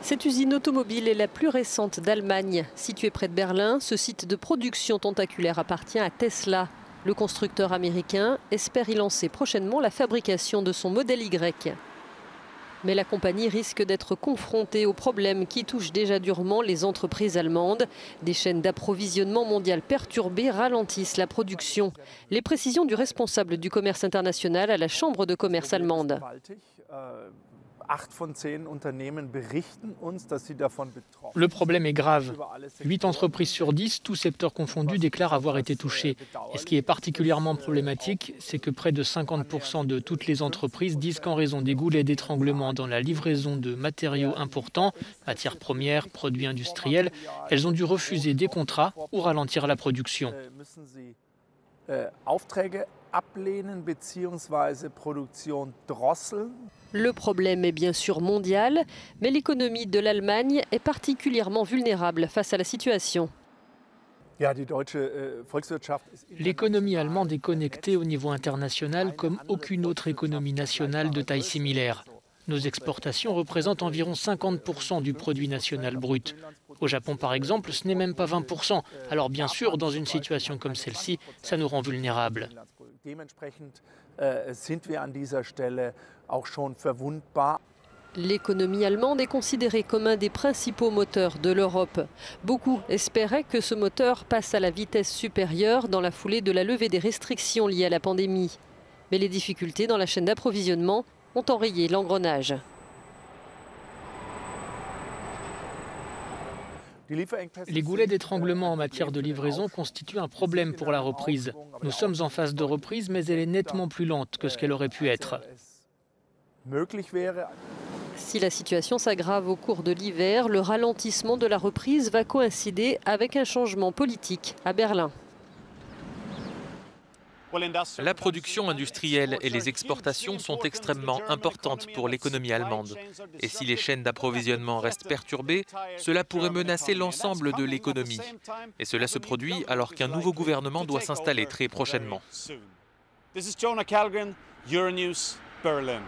Cette usine automobile est la plus récente d'Allemagne. Située près de Berlin, ce site de production tentaculaire appartient à Tesla. Le constructeur américain espère y lancer prochainement la fabrication de son modèle Y. Mais la compagnie risque d'être confrontée aux problèmes qui touchent déjà durement les entreprises allemandes. Des chaînes d'approvisionnement mondiales perturbées ralentissent la production. Les précisions du responsable du commerce international à la Chambre de commerce allemande. Le problème est grave. 8 entreprises sur 10, tous secteurs confondus, déclarent avoir été touchées. Et ce qui est particulièrement problématique, c'est que près de 50% de toutes les entreprises disent qu'en raison des goulets d'étranglement dans la livraison de matériaux importants, matières premières, produits industriels, elles ont dû refuser des contrats ou ralentir la production. Le problème est bien sûr mondial, mais l'économie de l'Allemagne est particulièrement vulnérable face à la situation. L'économie allemande est connectée au niveau international comme aucune autre économie nationale de taille similaire. Nos exportations représentent environ 50% du produit national brut. Au Japon, par exemple, ce n'est même pas 20%. Alors bien sûr, dans une situation comme celle-ci, ça nous rend vulnérables. L'économie allemande est considérée comme un des principaux moteurs de l'Europe. Beaucoup espéraient que ce moteur passe à la vitesse supérieure dans la foulée de la levée des restrictions liées à la pandémie. Mais les difficultés dans la chaîne d'approvisionnement ont enrayé l'engrenage. Les goulets d'étranglement en matière de livraison constituent un problème pour la reprise. Nous sommes en phase de reprise, mais elle est nettement plus lente que ce qu'elle aurait pu être. Si la situation s'aggrave au cours de l'hiver, le ralentissement de la reprise va coïncider avec un changement politique à Berlin. La production industrielle et les exportations sont extrêmement importantes pour l'économie allemande. Et si les chaînes d'approvisionnement restent perturbées, cela pourrait menacer l'ensemble de l'économie. Et cela se produit alors qu'un nouveau gouvernement doit s'installer très prochainement. This is Jonah Kalgren, Euronews, Berlin.